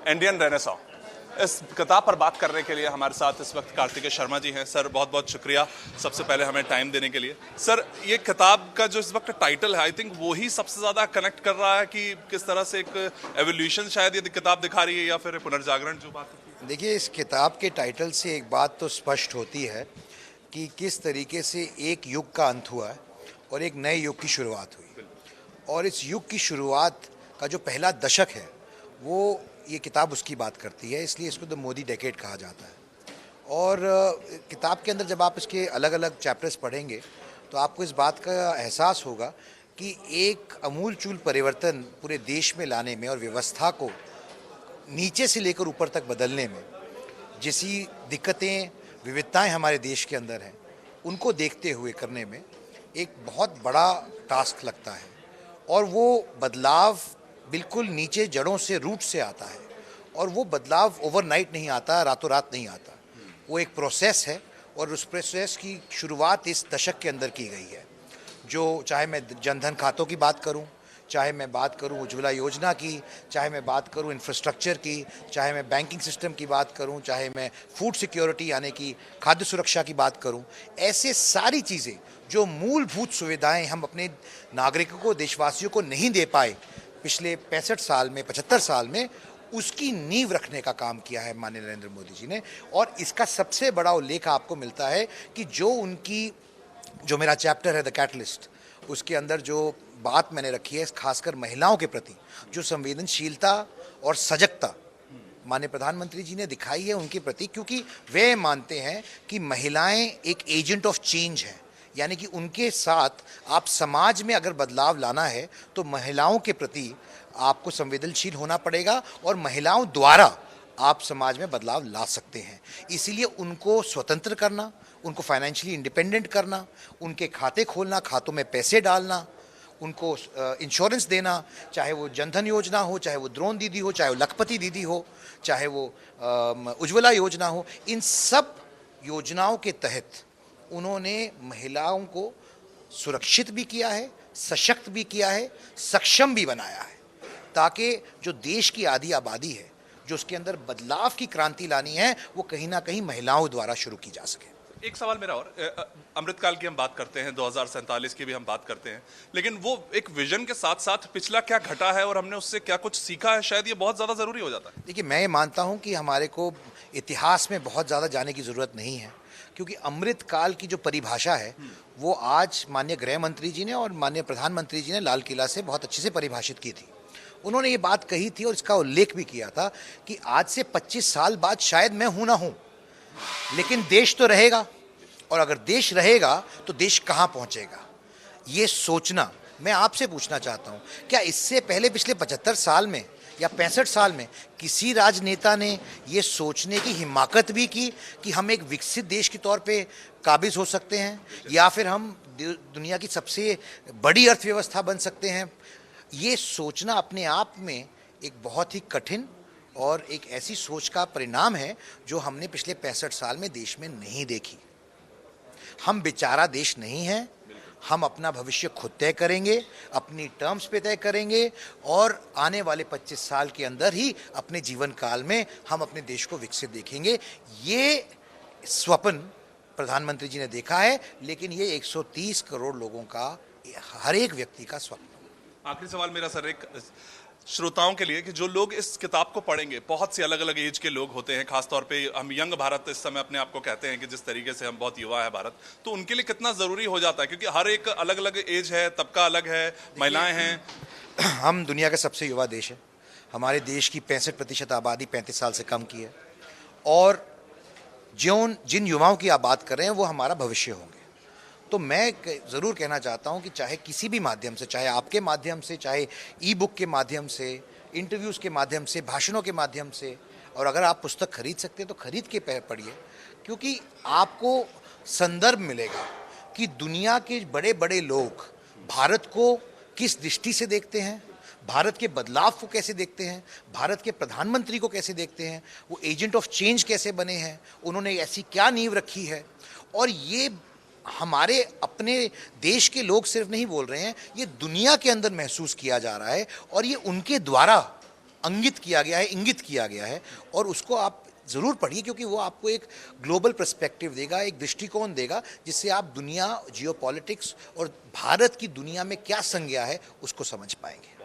Indian renaissance. इस किताब पर बात करने के लिए हमारे साथ इस वक्त कार्तिकेय शर्मा जी हैं। सर बहुत बहुत शुक्रिया सबसे पहले हमें टाइम देने के लिए। सर ये किताब का जो इस वक्त टाइटल है आई थिंक वो ही सबसे ज़्यादा कनेक्ट कर रहा है कि किस तरह से एक एवोल्यूशन शायद ये किताब दिखा रही है या फिर पुनर्जागरण जो बात होती है। देखिए, इस किताब के टाइटल से एक बात तो स्पष्ट होती है कि किस तरीके से एक युग का अंत हुआ है और एक नए युग की शुरुआत हुई। और इस युग की शुरुआत का जो पहला दशक है वो ये किताब उसकी बात करती है, इसलिए इसको द मोदी डेकेड कहा जाता है। और किताब के अंदर जब आप इसके अलग अलग चैप्टर्स पढ़ेंगे तो आपको इस बात का एहसास होगा कि एक अमूलचूल परिवर्तन पूरे देश में लाने में और व्यवस्था को नीचे से लेकर ऊपर तक बदलने में जैसी दिक्कतें विविधताएं हमारे देश के अंदर हैं उनको देखते हुए करने में एक बहुत बड़ा टास्क लगता है। और वो बदलाव बिल्कुल नीचे जड़ों से, रूट से आता है। और वो बदलाव ओवरनाइट नहीं आता, रातों रात नहीं आता। वो एक प्रोसेस है और उस प्रोसेस की शुरुआत इस दशक के अंदर की गई है। जो चाहे मैं जनधन खातों की बात करूं, चाहे मैं बात करूं उज्ज्वला योजना की, चाहे मैं बात करूं इंफ्रास्ट्रक्चर की, चाहे मैं बैंकिंग सिस्टम की बात करूं, चाहे मैं फूड सिक्योरिटी यानी कि खाद्य सुरक्षा की बात करूं, ऐसे सारी चीज़ें जो मूलभूत सुविधाएं हम अपने नागरिकों को, देशवासियों को नहीं दे पाए पिछले 65 साल में, 75 साल में, उसकी नींव रखने का काम किया है माननीय नरेंद्र मोदी जी ने। और इसका सबसे बड़ा उल्लेख आपको मिलता है कि जो मेरा चैप्टर है द कैटलिस्ट, उसके अंदर जो बात मैंने रखी है खासकर महिलाओं के प्रति जो संवेदनशीलता और सजगता माननीय प्रधानमंत्री जी ने दिखाई है उनके प्रति, क्योंकि वे मानते हैं कि महिलाएं एक एजेंट ऑफ चेंज हैं। यानी कि उनके साथ आप समाज में अगर बदलाव लाना है तो महिलाओं के प्रति आपको संवेदनशील होना पड़ेगा और महिलाओं द्वारा आप समाज में बदलाव ला सकते हैं। इसीलिए उनको स्वतंत्र करना, उनको फाइनेंशियली इंडिपेंडेंट करना, उनके खाते खोलना, खातों में पैसे डालना, उनको इंश्योरेंस देना, चाहे वो जनधन योजना हो, चाहे वो द्रोण दीदी हो, चाहे वो लखपति दीदी हो, चाहे वो उज्ज्वला योजना हो, इन सब योजनाओं के तहत उन्होंने महिलाओं को सुरक्षित भी किया है, सशक्त भी किया है, सक्षम भी बनाया है, ताकि जो देश की आधी आबादी है, जो उसके अंदर बदलाव की क्रांति लानी है, वो कहीं ना कहीं महिलाओं द्वारा शुरू की जा सके। एक सवाल मेरा और, अमृतकाल की हम बात करते हैं, 2047 की भी हम बात करते हैं, लेकिन वो एक विजन के साथ साथ पिछला क्या घटा है और हमने उससे क्या कुछ सीखा है, शायद ये बहुत ज़्यादा ज़रूरी हो जाता है। देखिए, मैं ये मानता हूँ कि हमारे को इतिहास में बहुत ज़्यादा जाने की ज़रूरत नहीं है, क्योंकि अमृतकाल की जो परिभाषा है वो आज माननीय गृह मंत्री जी ने और माननीय प्रधानमंत्री जी ने लाल किला से बहुत अच्छे से परिभाषित की थी। उन्होंने ये बात कही थी और इसका उल्लेख भी किया था कि आज से 25 साल बाद शायद मैं हूं ना हूं, लेकिन देश तो रहेगा। और अगर देश रहेगा तो देश कहां पहुंचेगा, ये सोचना मैं आपसे पूछना चाहता हूं, क्या इससे पहले पिछले 75 साल में या 65 साल में किसी राजनेता ने ये सोचने की हिम्मत भी की कि हम एक विकसित देश के तौर पे काबिज हो सकते हैं या फिर हम दुनिया की सबसे बड़ी अर्थव्यवस्था बन सकते हैं? ये सोचना अपने आप में एक बहुत ही कठिन और एक ऐसी सोच का परिणाम है जो हमने पिछले 65 साल में देश में नहीं देखी। हम बेचारा देश नहीं हैं, हम अपना भविष्य खुद तय करेंगे, अपनी टर्म्स पे तय करेंगे और आने वाले 25 साल के अंदर ही अपने जीवन काल में हम अपने देश को विकसित देखेंगे। ये स्वप्न प्रधानमंत्री जी ने देखा है, लेकिन ये 130 करोड़ लोगों का, हर एक व्यक्ति का स्वप्न। आखिरी सवाल मेरा सर, एक श्रोताओं के लिए कि जो लोग इस किताब को पढ़ेंगे, बहुत से अलग अलग एज के लोग होते हैं, खासतौर पे हम यंग भारत इस समय अपने आप को कहते हैं कि जिस तरीके से हम बहुत युवा है भारत, तो उनके लिए कितना ज़रूरी हो जाता है, क्योंकि हर एक अलग अलग एज है, तबका अलग है, महिलाएं हैं। हम दुनिया का सबसे युवा देश है। हमारे देश की 65% आबादी 35 साल से कम की है और जिन युवाओं की आप बात कर रहे हैं वो हमारा भविष्य होंगे। तो मैं ज़रूर कहना चाहता हूं कि चाहे किसी भी माध्यम से, चाहे आपके माध्यम से, चाहे ई बुक के माध्यम से, इंटरव्यूज़ के माध्यम से, भाषणों के माध्यम से, और अगर आप पुस्तक खरीद सकते हैं तो खरीद के पढ़िए, क्योंकि आपको संदर्भ मिलेगा कि दुनिया के बड़े बड़े लोग भारत को किस दृष्टि से देखते हैं, भारत के बदलाव को कैसे देखते हैं, भारत के प्रधानमंत्री को कैसे देखते हैं, वो एजेंट ऑफ चेंज कैसे बने हैं, उन्होंने ऐसी क्या नींव रखी है। और ये हमारे अपने देश के लोग सिर्फ नहीं बोल रहे हैं, ये दुनिया के अंदर महसूस किया जा रहा है और ये उनके द्वारा अंगित किया गया है, इंगित किया गया है, और उसको आप ज़रूर पढ़िए क्योंकि वो आपको एक ग्लोबल पर्सपेक्टिव देगा, एक दृष्टिकोण देगा, जिससे आप दुनिया, जियोपॉलिटिक्स और भारत की दुनिया में क्या संज्ञा है उसको समझ पाएंगे।